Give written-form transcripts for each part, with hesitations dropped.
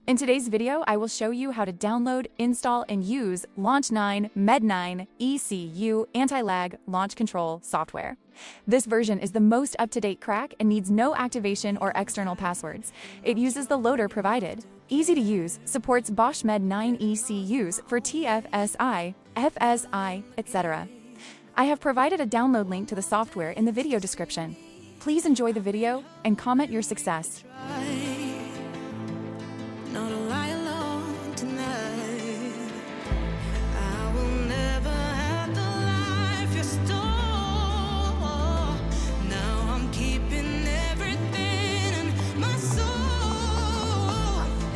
In today's video, I will show you how to download, install, and use Launch 9 MED9 ECU Antilag Launch Control software. This version is the most up-to-date crack and needs no activation or external passwords. It uses the loader provided. Easy to use, supports Bosch MED9 ECUs for TFSI, FSI, etc. I have provided a download link to the software in the video description. Please enjoy the video and comment your success. Not a lie alone tonight. I will never have the life you stole. Now I'm keeping everything in my soul.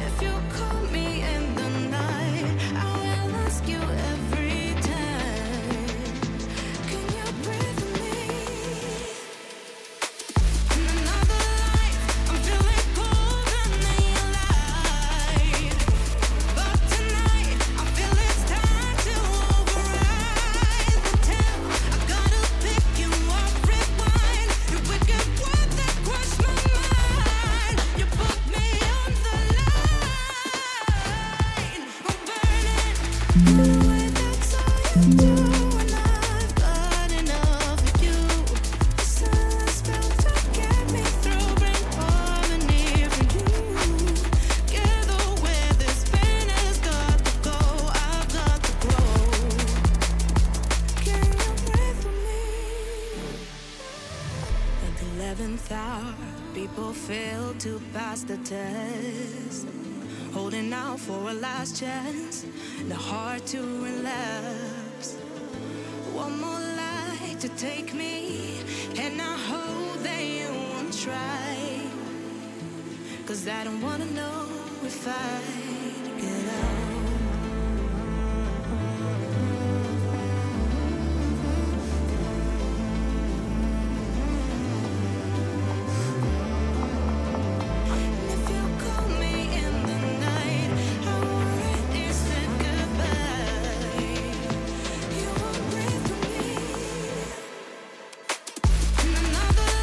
If you call me in the night, I will ask you every time. Can you breathe with me? In another life, I'm feeling cold and people fail to pass the test, holding out for a last chance, the heart to relapse. One more light to take me, and I hope they won't try, 'cause I don't wanna know if I